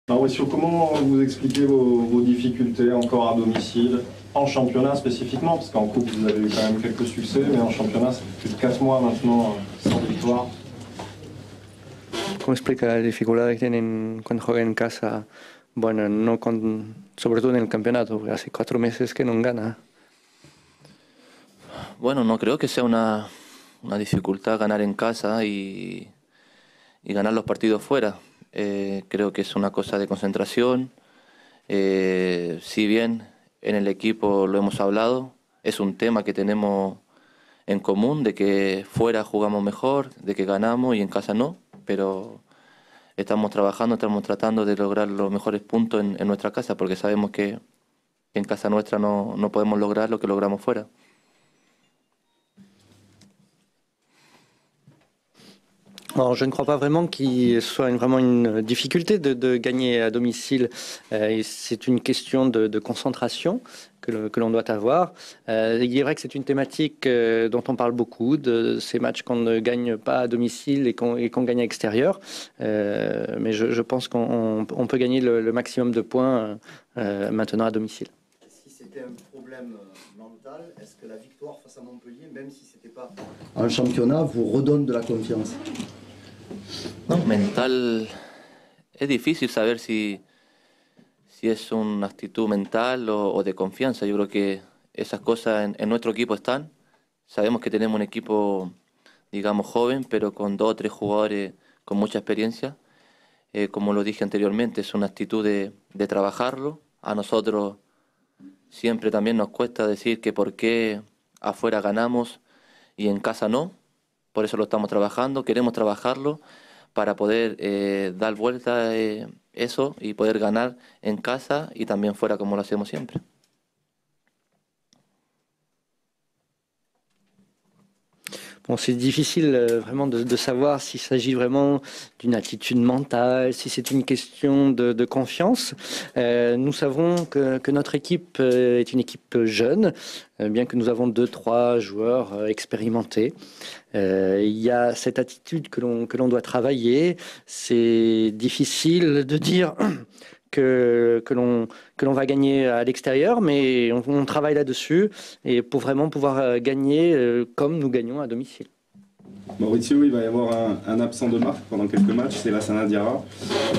Mauricio, comment vous expliquez vos difficultés encore à domicile, en championnat spécifiquement, parce qu'en coupe vous avez eu quand même quelques succès, mais en championnat c'est plus de 4 mois maintenant sans victoire. ¿Cómo explica la dificultad que tienen cuando juegan en casa? Bueno, no sobre todo en el campeonato, porque hace 4 meses que no gana. Bueno, no creo que sea una dificultad ganar en casa y ganar los partidos fuera. Creo que es una cosa de concentración. Si bien en el equipo lo hemos hablado, es un tema que tenemos en común, de que fuera jugamos mejor, de que ganamos y en casa no, pero estamos trabajando, estamos tratando de lograr los mejores puntos en nuestra casa, porque sabemos que en casa nuestra no podemos lograr lo que logramos fuera. Alors, je ne crois pas vraiment qu'il soit vraiment une difficulté de gagner à domicile. C'est une question de concentration que l'on doit avoir. Il est vrai que c'est une thématique dont on parle beaucoup, de ces matchs qu'on ne gagne pas à domicile et qu'on gagne à l'extérieur. Mais je pense qu'on peut gagner le maximum de points maintenant à domicile. Si c'était un problème mental, est-ce que la victoire face à Montpellier, même si c'était pas un championnat, vous redonne de la confiance? No, mental, es difícil saber si es una actitud mental o de confianza. Yo creo que esas cosas en nuestro equipo están. Sabemos que tenemos un equipo, digamos, joven, pero con 2 o 3 jugadores con mucha experiencia. Como lo dije anteriormente, es una actitud de trabajarlo. A nosotros siempre también nos cuesta decir que por qué afuera ganamos y en casa no. Por eso lo estamos trabajando, queremos trabajarlo para poder dar vuelta eso y poder ganar en casa y también fuera como lo hacemos siempre. Bon, c'est difficile vraiment de savoir s'il s'agit vraiment d'une attitude mentale, si c'est une question de confiance. Nous savons que notre équipe est une équipe jeune, bien que nous avons 2-3 joueurs expérimentés. Il y a cette attitude que l'on doit travailler. C'est difficile de dire que l'on va gagner à l'extérieur, mais on travaille là-dessus et pour vraiment pouvoir gagner comme nous gagnons à domicile. Mauricio, il va y avoir un absent de marque pendant quelques matchs, c'est Lassana Diarra.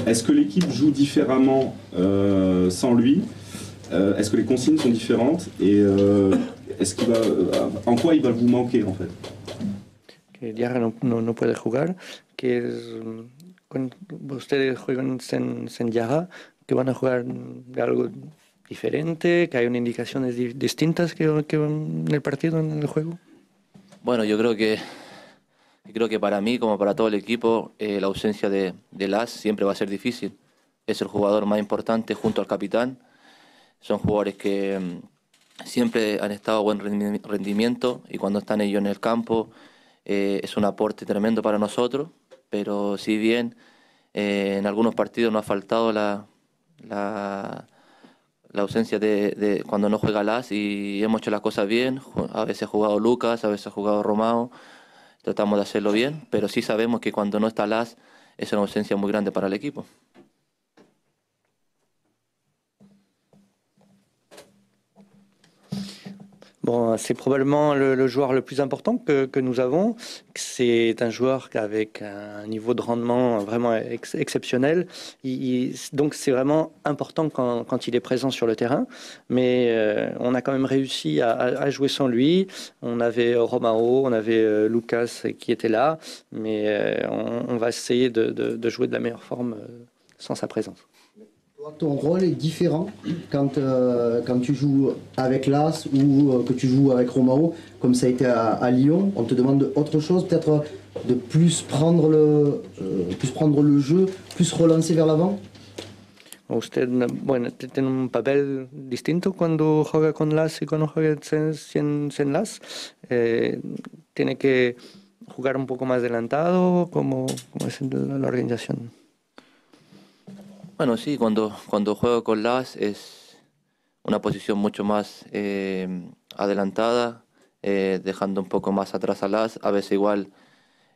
Est-ce que l'équipe joue différemment sans lui? Est-ce que les consignes sont différentes? Et en quoi il va vous manquer en fait? Que Diarra no puede jugar, que ustedes juegan sin Diarra, que van a jugar de algo diferente, que hay unas indicaciones distintas que en el partido, en el juego. Bueno, yo creo que para mí, como para todo el equipo, la ausencia de Las siempre va a ser difícil. Es el jugador más importante junto al capitán. Son jugadores que siempre han estado a buen rendimiento y cuando están ellos en el campo es un aporte tremendo para nosotros. Pero si bien en algunos partidos nos ha faltado la ausencia de cuando no juega Las y hemos hecho las cosas bien, a veces ha jugado Lucas, a veces ha jugado Romao, tratamos de hacerlo bien, pero sí sabemos que cuando no está Las es una ausencia muy grande para el equipo. Bon, c'est probablement le joueur le plus important que nous avons. C'est un joueur avec un niveau de rendement vraiment exceptionnel. Donc c'est vraiment important quand il est présent sur le terrain. Mais on a quand même réussi à jouer sans lui. On avait Romao, on avait Lucas qui était là. Mais on va essayer de jouer de la meilleure forme sans sa présence. Ton rôle est différent quand tu joues avec Las ou que tu joues avec Romao, comme ça a été à Lyon. On te demande autre chose, peut-être de plus prendre le jeu, plus relancer vers l'avant. Usted, bueno, tiene un papel distinto cuando juega con Las y cuando juega sin Las. Tiene que jugar un poco más adelantado, como es la organización. Bueno, sí, cuando juego con Las es una posición mucho más adelantada, dejando un poco más atrás a Las. A veces igual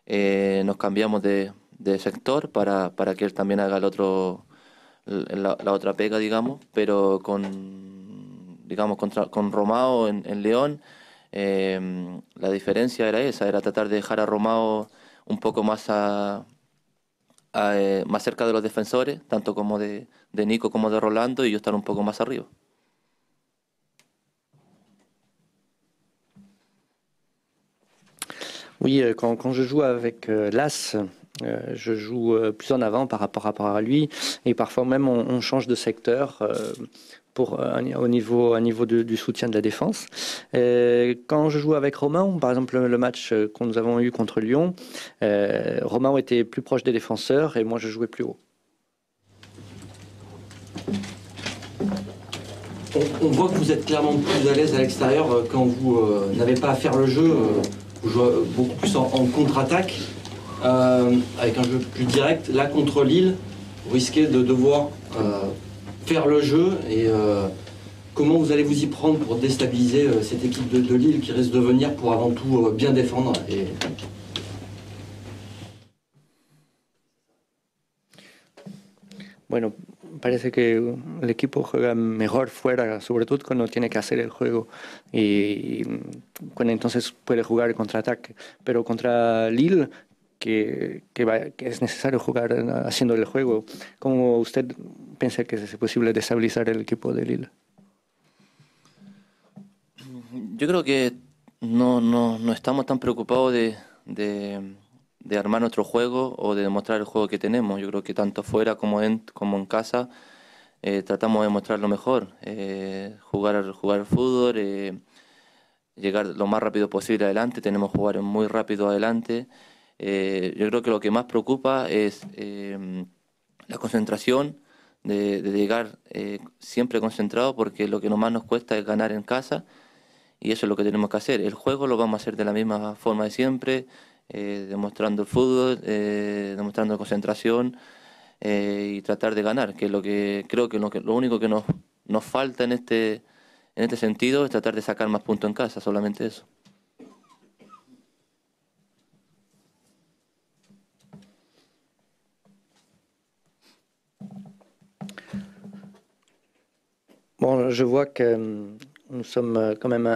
nos cambiamos de sector para que él también haga la otra pega, digamos, pero con Romao en León, la diferencia era esa, era tratar de dejar a Romao un poco más más cerca de los defensores, tanto como de Nico como de Rolando, y yo estar un poco más arriba. Oui, quand je joue avec l'As, je joue plus en avant par rapport à lui, et parfois même on change de secteur au niveau du soutien de la défense. Quand je joue avec Romain, par exemple le match que nous avons eu contre Lyon, Romain était plus proche des défenseurs et moi je jouais plus haut. On voit que vous êtes clairement plus à l'aise à l'extérieur quand vous n'avez pas à faire le jeu. Vous jouez beaucoup plus en contre-attaque, avec un jeu plus direct. Là, contre Lille, vous risquez de devoir faire le jeu. Et comment vous allez vous y prendre pour déstabiliser cette équipe de Lille qui risque de venir pour avant tout bien défendre Bueno, parece que el equipo juega mejor fuera, sobre todo cuando tiene que hacer el juego y cuando entonces puede jugar el contraataque. Pero contra Lille, que es necesario jugar haciendo el juego, ¿cómo usted piensa que es posible destabilizar el equipo de Lille? Yo creo que no estamos tan preocupados de armar nuestro juego o de demostrar el juego que tenemos. Yo creo que tanto fuera como en casa tratamos de mostrar lo mejor, jugar al fútbol, llegar lo más rápido posible adelante, tenemos jugadores muy rápido adelante. Yo creo que lo que más preocupa es la concentración, de llegar siempre concentrado, porque lo que más nos cuesta es ganar en casa, y eso es lo que tenemos que hacer. El juego lo vamos a hacer de la misma forma de siempre, demostrando el fútbol, demostrando concentración y tratar de ganar, que es lo que creo que lo único que nos falta en este sentido es tratar de sacar más puntos en casa, solamente eso. Bon, je vois que nous sommes quand même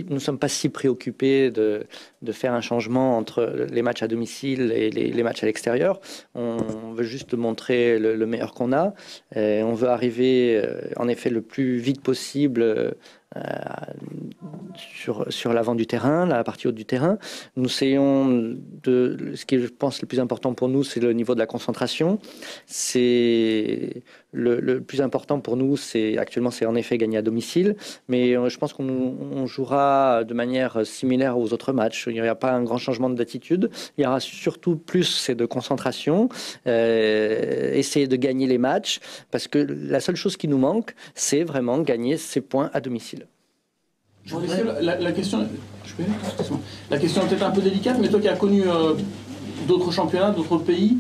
nous sommes pas si préoccupés de faire un changement entre les matchs à domicile et les matchs à l'extérieur. On veut juste montrer le meilleur qu'on a. On veut arriver en effet le plus vite possible sur l'avant du terrain, la partie haute du terrain. Nous essayons ce qui est, je pense, le plus important pour nous, c'est le niveau de la concentration. C'est le plus important pour nous, actuellement, c'est en effet gagner à domicile, mais je pense qu'on jouera de manière similaire aux autres matchs. Il n'y aura pas un grand changement d'attitude. Il y aura surtout plus de concentration, essayer de gagner les matchs, parce que la seule chose qui nous manque, c'est vraiment gagner ces points à domicile. La question, la question est peut-être un peu délicate, mais toi qui as connu d'autres championnats, d'autres pays,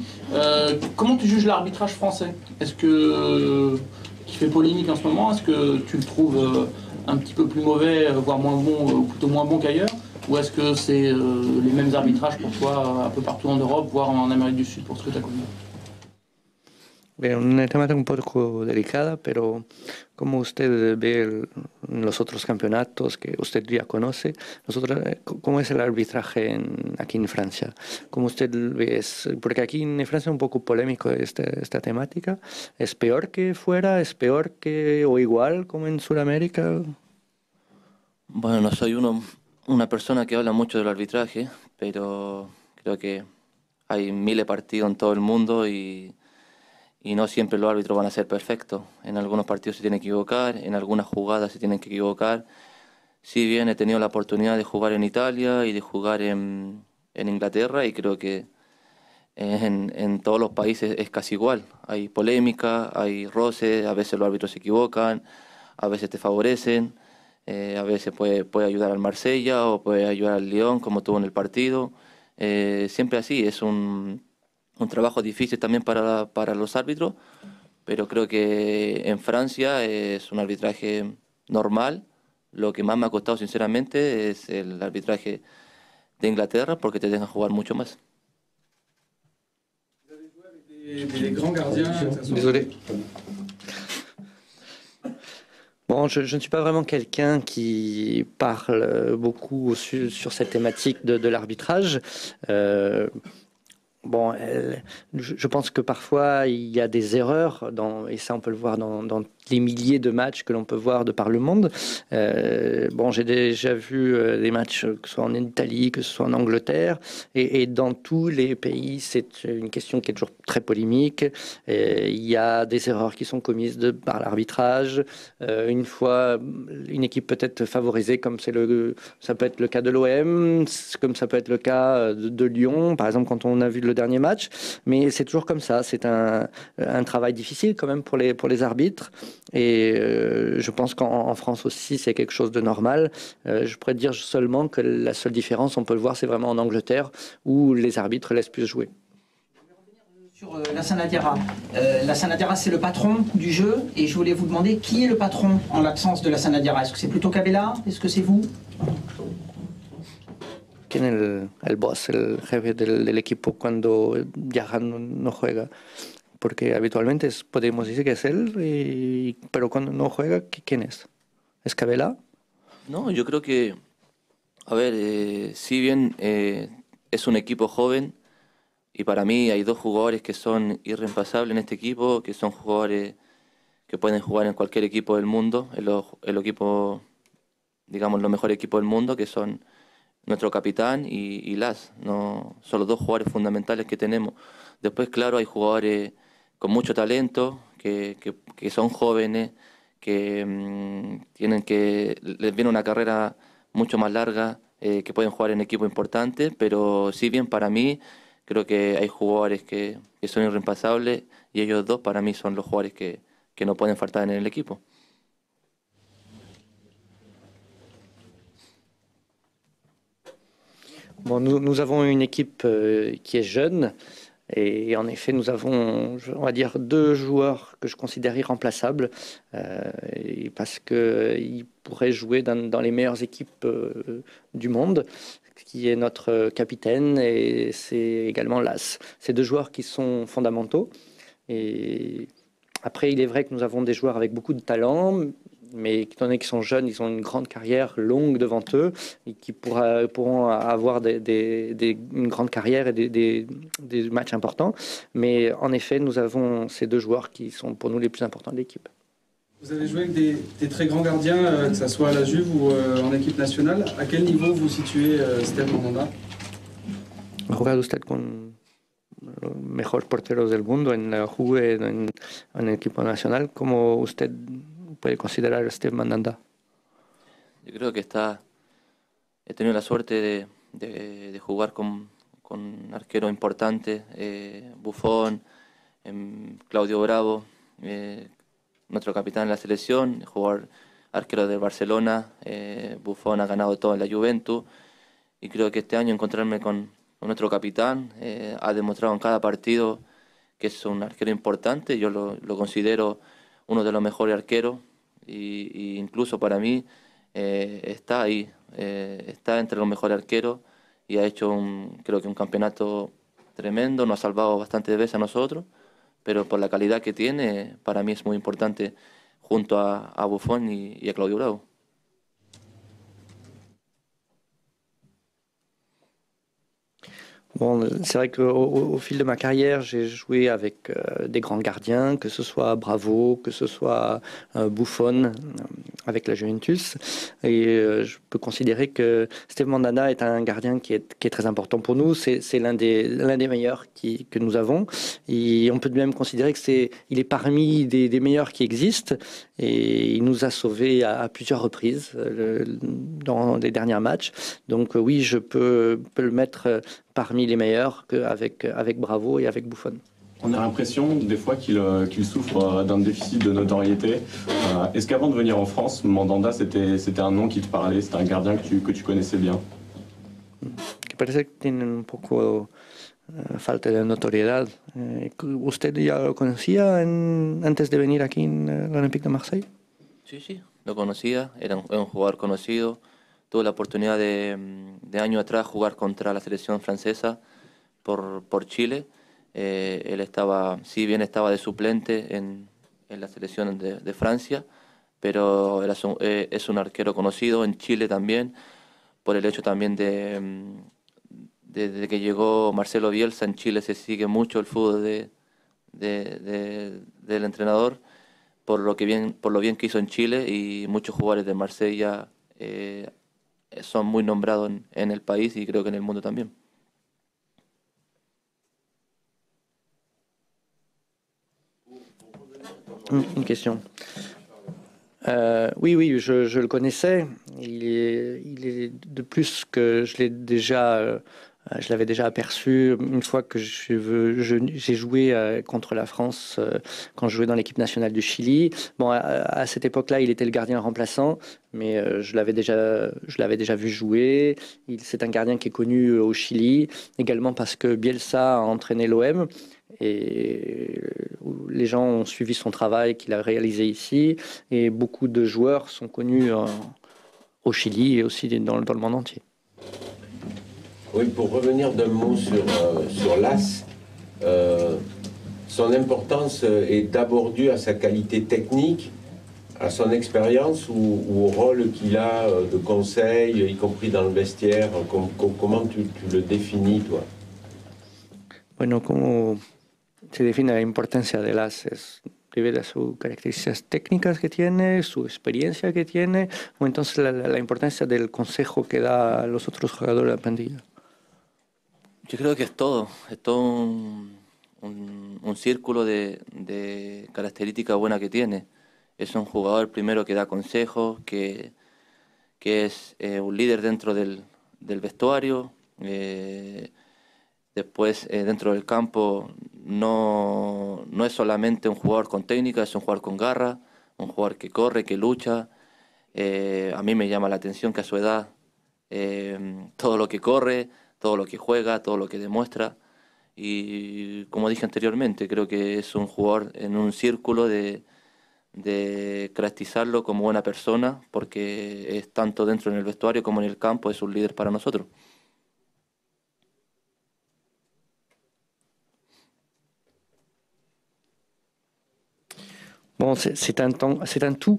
comment tu juges l'arbitrage français? Est-ce que qui fait polémique en ce moment, est-ce que tu le trouves un petit peu plus mauvais, voire moins bon, ou plutôt moins bon qu'ailleurs? Ou est-ce que c'est les mêmes arbitrages pour toi un peu partout en Europe, voire en Amérique du Sud, pour ce que tu as connu? Bien, una temática un poco delicada, pero como usted ve los otros campeonatos que usted ya conoce, ¿cómo es el arbitraje aquí en Francia? ¿Cómo usted ve? Porque aquí en Francia es un poco polémico esta temática. ¿Es peor que fuera? ¿Es peor que o igual como en Sudamérica? Bueno, no soy una persona que habla mucho del arbitraje, pero creo que hay miles de partidos en todo el mundo y no siempre los árbitros van a ser perfectos. En algunos partidos se tienen que equivocar, en algunas jugadas se tienen que equivocar. Si bien he tenido la oportunidad de jugar en Italia y de jugar en Inglaterra, y creo que en todos los países es casi igual. Hay polémica, hay roces, a veces los árbitros se equivocan, a veces te favorecen, a veces puede ayudar al Marsella o puede ayudar al Lyon, como tuvo en el partido. Siempre así, es un trabajo difícil también para los árbitros, pero creo que en Francia es un arbitraje normal. Lo que más me ha costado sinceramente es el arbitraje de Inglaterra, porque te dejan jugar mucho más. Des grands gardiens. Désolé. Bon, je ne suis pas vraiment quelqu'un qui parle beaucoup sur cette thématique de l'arbitrage. Bon, je pense que parfois il y a des erreurs, et ça on peut le voir dans les milliers de matchs que l'on peut voir de par le monde. Bon, j'ai déjà vu des matchs, que ce soit en Italie, que ce soit en Angleterre, et dans tous les pays, c'est une question qui est toujours très polémique. Il y a des erreurs qui sont commises par l'arbitrage. Une fois, une équipe peut être favorisée, comme ça peut être le cas de l'OM, comme ça peut être le cas de Lyon, par exemple, quand on a vu le dernier match. Mais c'est toujours comme ça. C'est un travail difficile quand même pour les arbitres. Et je pense qu'en France aussi, c'est quelque chose de normal. Je pourrais dire seulement que la seule différence, on peut le voir, c'est vraiment en Angleterre, où les arbitres laissent plus jouer. Sur Lassana Diarra. Lassana Diarra, c'est le patron du jeu. Et je voulais vous demander, qui est le patron en l'absence de Lassana Diarra? Est-ce que c'est plutôt Cabella? Est-ce que c'est vous? ¿Quién es el boss, el jefe del equipo cuando Diarra no juega? Porque habitualmente podemos decir que es él, pero cuando no juega, ¿quién es? ¿Es Cabela? No, yo creo que, a ver, si bien es un equipo joven, y para mí hay dos jugadores que son irreemplazables en este equipo, que son jugadores que pueden jugar en cualquier equipo del mundo, el equipo, digamos, los mejores equipos del mundo, que son nuestro capitán y Las. No, son los dos jugadores fundamentales que tenemos. Después, claro, hay jugadores con mucho talento, que son jóvenes, que les viene una carrera mucho más larga, que pueden jugar en equipos importantes, pero si bien para mí creo que hay jugadores que son irreemplazables y ellos dos para mí son los jugadores que no pueden faltar en el equipo. Bon, nous avons une équipe qui est jeune. Et en effet, nous avons, on va dire, 2 joueurs que je considère irremplaçables parce qu'ils pourraient jouer dans les meilleures équipes du monde, qui est notre capitaine et c'est également Las. C'est 2 joueurs qui sont fondamentaux. Et après, il est vrai que nous avons des joueurs avec beaucoup de talent, mais étant donné qu'ils sont jeunes, ils ont une grande carrière longue devant eux et qui pourront avoir une grande carrière et des matchs importants. Mais en effet, nous avons ces 2 joueurs qui sont pour nous les plus importants de l'équipe. Vous avez joué avec des très grands gardiens, que ce soit à la Juve ou en équipe nationale. À quel niveau vous situez Steve Mandanda? ¿Ha jugado usted con los mejores porteros del mundo en la Juve, en el equipo nacional? ¿Cómo usted puede considerar a Steve Mandanda? Yo creo que he tenido la suerte de jugar con arqueros importantes, Buffon, Claudio Bravo, nuestro capitán en la selección, jugador arquero de Barcelona, Buffon ha ganado todo en la Juventus y creo que este año encontrarme con nuestro capitán ha demostrado en cada partido que es un arquero importante. Yo lo considero uno de los mejores arqueros y incluso para mí está ahí, está entre los mejores arqueros y ha hecho creo que un campeonato tremendo, nos ha salvado bastantes veces a nosotros, pero por la calidad que tiene, para mí es muy importante junto a Buffon y a Claudio Bravo. Bon, c'est vrai qu'au fil de ma carrière, j'ai joué avec des grands gardiens, que ce soit Bravo, que ce soit Buffon avec la Juventus. Et je peux considérer que Steve Mandanda est un gardien qui est très important pour nous. C'est l'un des meilleurs que nous avons. Et on peut même considérer qu'il est parmi des meilleurs qui existent. Et il nous a sauvés à plusieurs reprises dans les derniers matchs. Donc oui, je peux le mettre parmi les meilleurs avec Bravo et avec Buffon. On a l'impression des fois qu'il souffre d'un déficit de notoriété. Est-ce qu'avant de venir en France, Mandanda, c'était un nom qui te parlait, c'était un gardien que tu connaissais bien? Que parece que tiene un poco falta de notoriedad. ¿Usted ya lo conocía antes de venir aquí en l'Olympique de Marseille? Sí, lo conocía, era un jugador conocido. Tuve la oportunidad de años atrás jugar contra la selección francesa por Chile. Él si bien estaba de suplente en la selección de Francia, pero es un arquero conocido en Chile también, por el hecho también desde que llegó Marcelo Bielsa. En Chile se sigue mucho el fútbol del entrenador, por lo bien que hizo en Chile, y muchos jugadores de Marsella son muy nombrados en el país y creo que en el mundo también. Une question. Oui, je le connaissais. Il est de plus que je l'avais déjà aperçu une fois que j'ai joué contre la France quand je jouais dans l'équipe nationale du Chili. Bon, à cette époque-là, il était le gardien remplaçant, mais je l'avais déjà vu jouer. C'est un gardien qui est connu au Chili, également parce que Bielsa a entraîné l'OM. Et les gens ont suivi son travail qu'il a réalisé ici, et beaucoup de joueurs sont connus au Chili et aussi dans le monde entier. Oui, pour revenir d'un mot sur l'AS, son importance est d'abord due à sa qualité technique, à son expérience ou au rôle qu'il a de conseil, y compris dans le vestiaire. Comment tu le définis, toi? Bueno, ¿cómo se define la importancia del AS? ¿Es debido a sus características técnicas que tiene, su experiencia que tiene, o entonces la importancia del consejo que da a los otros jugadores de la plantilla? Yo creo que es todo un círculo de características buenas que tiene. Es un jugador primero que da consejos, que es un líder dentro del vestuario. Después, dentro del campo, no es solamente un jugador con técnica, es un jugador con garra, un jugador que corre, que lucha. A mí me llama la atención que a su edad todo lo que corre, todo lo que juega, todo lo que demuestra. Y como dije anteriormente, creo que es un jugador en un círculo de caracterizarlo como buena persona, porque es tanto dentro en el vestuario como en el campo, es un líder para nosotros. Bon, c'est un tout,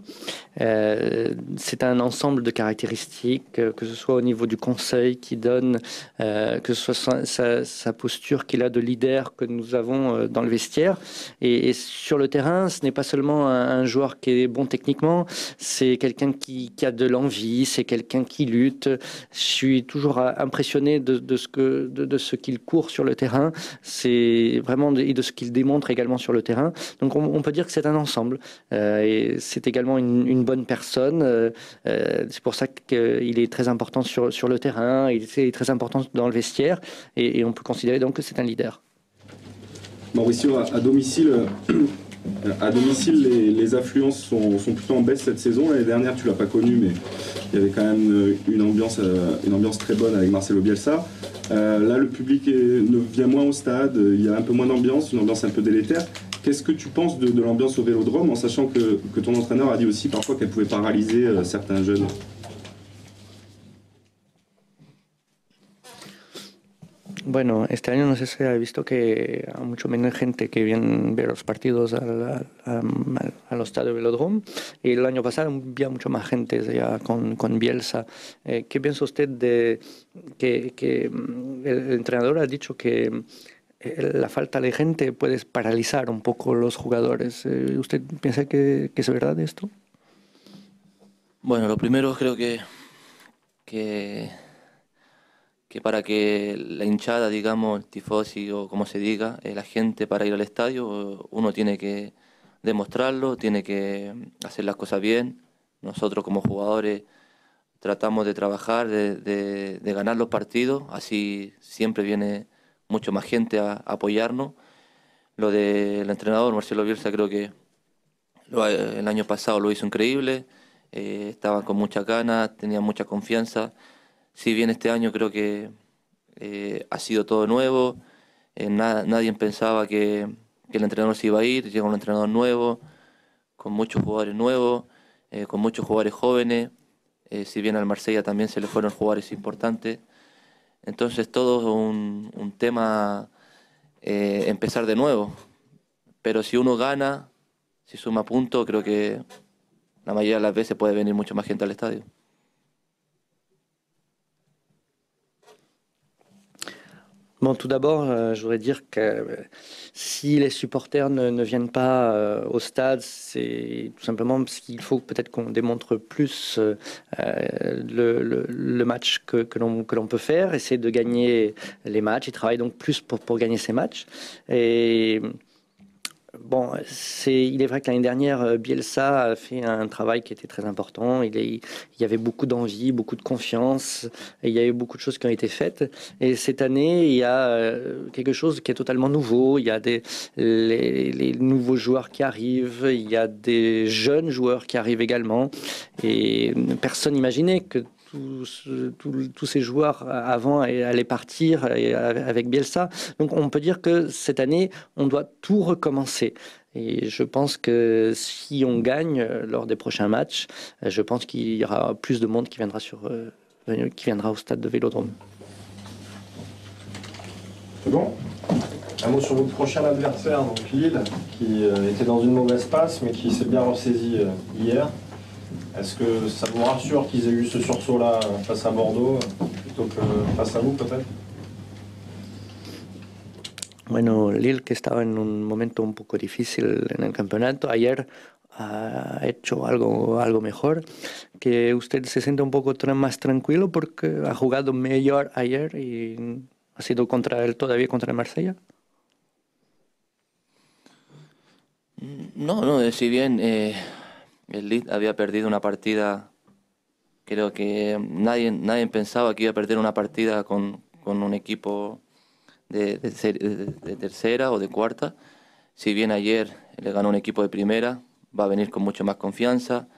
c'est un ensemble de caractéristiques, que ce soit au niveau du conseil qu'il donne, que ce soit sa posture qu'il a de leader que nous avons dans le vestiaire. Et sur le terrain, ce n'est pas seulement un joueur qui est bon techniquement, c'est quelqu'un qui a de l'envie, c'est quelqu'un qui lutte. Je suis toujours impressionné de ce qu'il court sur le terrain, c'est vraiment et de ce qu'il démontre également sur le terrain. Donc on peut dire que c'est un ensemble. Et c'est également une bonne personne. C'est pour ça qu'il est très important sur le terrain, il est très important dans le vestiaire, et on peut considérer donc que c'est un leader. Mauricio, à domicile, les affluences sont plutôt en baisse cette saison. L'année dernière, tu l'as pas connu, mais il y avait quand même une ambiance très bonne avec Marcelo Bielsa. Là, le public ne vient moins au stade, il y a un peu moins d'ambiance, une ambiance un peu délétère. Qu'est-ce que tu penses de l'ambiance au Vélodrome, en sachant que ton entraîneur a dit aussi parfois qu'elle pouvait paralyser certains jeunes? Bueno, este año no sé si ha visto que hay mucho menos gente que viene a ver los partidos al estadio Velodrome, y el año pasado había mucho más gente ya con Bielsa. ¿Qué piensa usted de que el entrenador ha dicho que la falta de gente puede paralizar un poco los jugadores? ¿Usted piensa que es verdad esto? Bueno, lo primero creo que para que la hinchada, digamos, el tifosi o como se diga, la gente para ir al estadio, uno tiene que demostrarlo, tiene que hacer las cosas bien. Nosotros como jugadores tratamos de trabajar, de ganar los partidos, así siempre viene mucho más gente a apoyarnos. Lo del entrenador Marcelo Bielsa creo que el año pasado lo hizo increíble, estaba con muchas ganas, tenía mucha confianza. Si bien este año creo que ha sido todo nuevo, nadie pensaba que el entrenador se iba a ir, llega un entrenador nuevo, con muchos jugadores nuevos, con muchos jugadores jóvenes, si bien al Marsella también se le fueron jugadores importantes. Entonces todo es un tema, empezar de nuevo, pero si uno gana, si suma puntos, creo que la mayoría de las veces puede venir mucho más gente al estadio. Bon, tout d'abord, je voudrais dire que si les supporters ne viennent pas au stade, c'est tout simplement parce qu'il faut peut-être qu'on démontre plus le match que l'on peut faire, essayer de gagner les matchs. Ils travaillent donc plus pour gagner ces matchs. Et bon, il est vrai que l'année dernière, Bielsa a fait un travail qui était très important. Il y avait beaucoup d'envie, beaucoup de confiance, et il y a eu beaucoup de choses qui ont été faites. Et cette année, il y a quelque chose qui est totalement nouveau. Il y a les nouveaux joueurs qui arrivent, il y a des jeunes joueurs qui arrivent également. Et personne n'imaginait que tous ces joueurs avant allaient partir avec Bielsa. Donc on peut dire que cette année, on doit tout recommencer. Et je pense que si on gagne lors des prochains matchs, je pense qu'il y aura plus de monde qui viendra au stade de Vélodrome. C'est bon? Un mot sur votre prochain adversaire, donc Lille, qui était dans une mauvaise passe, mais qui s'est bien ressaisi hier. Est-ce que ça vous rassure qu'ils aient eu ce sursaut-là face à Bordeaux, plutôt que face à vous, peut-être? Bueno, Lille, que estaba en un momento un poco difícil en el campeonato, ayer ha hecho algo mejor, que usted se siente un poco más tranquilo porque ha jugado mejor ayer y ha sido todavía contra el Marsella. No, si bien el Leeds había perdido una partida, creo que nadie pensaba que iba a perder una partida con un equipo de tercera o de cuarta. Si bien ayer le ganó un equipo de primera, va a venir con mucho más confianza,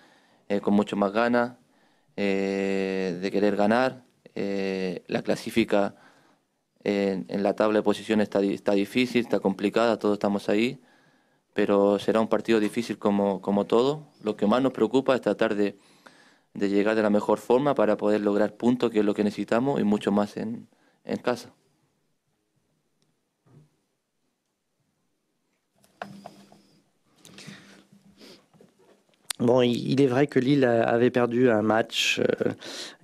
con mucho más ganas de querer ganar. La clasifica en la tabla de posiciones está difícil, está complicada, todos estamos ahí, pero será un partido difícil como todo. Lo que más nos preocupa es tratar de llegar de la mejor forma para poder lograr puntos, que es lo que necesitamos, y mucho más en casa. Bon, il est vrai que Lille avait perdu un match,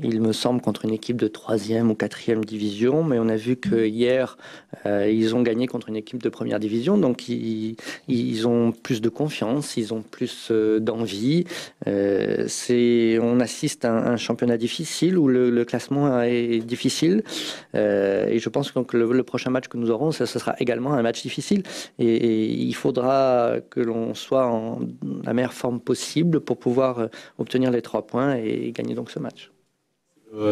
il me semble, contre une équipe de 3e ou 4e division, mais on a vu que hier, ils ont gagné contre une équipe de première division, donc ils ont plus de confiance, ils ont plus d'envie. On assiste à un championnat difficile où le classement est difficile, et je pense que le prochain match que nous aurons, ce sera également un match difficile, et il faudra que l'on soit en la meilleure forme possible pour pouvoir obtenir les 3 points et gagner donc ce match.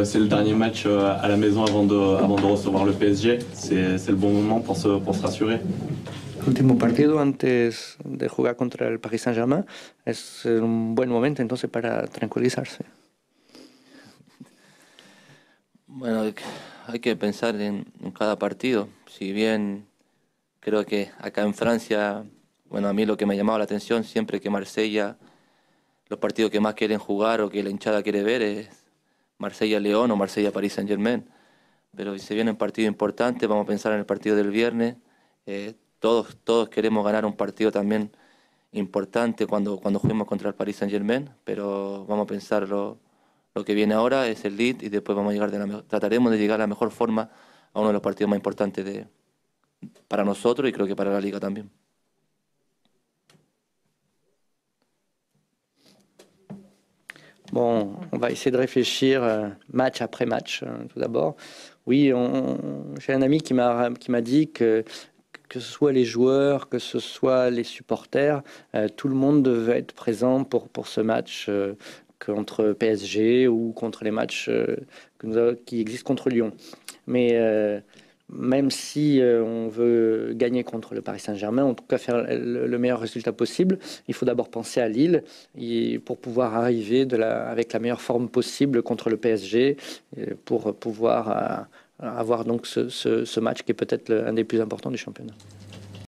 C'est le dernier match à la maison avant de recevoir le PSG. C'est le bon moment pour se rassurer. Último partido antes de jugar contra el Paris Saint-Germain es un buen momento entonces para tranquilizarse. Bueno, hay que pensar en cada partido. Si bien creo que acá en Francia, bueno, a mí lo que me ha llamado la atención siempre que Marsella, los partidos que más quieren jugar o que la hinchada quiere ver es Marsella-León o Marsella-Paris Saint-Germain. Pero si se viene un partido importante, vamos a pensar en el partido del viernes. Todos queremos ganar un partido también importante cuando juguemos contra el Paris Saint-Germain, pero vamos a pensar lo que viene ahora, es el Leeds, y después vamos a llegar trataremos de llegar a la mejor forma a uno de los partidos más importantes para nosotros y creo que para la Liga también. Bon, on va essayer de réfléchir match après match, tout d'abord. Oui, j'ai un ami qui m'a dit que ce soit les joueurs, que ce soit les supporters, tout le monde devait être présent pour ce match contre PSG ou contre les matchs qui existent contre Lyon. Mais même si on veut gagner contre le Paris Saint-Germain, en tout cas faire le meilleur résultat possible, il faut d'abord penser à Lille pour pouvoir arriver avec la meilleure forme possible contre le PSG, pour pouvoir avoir donc ce match qui est peut-être un des plus importants du championnat.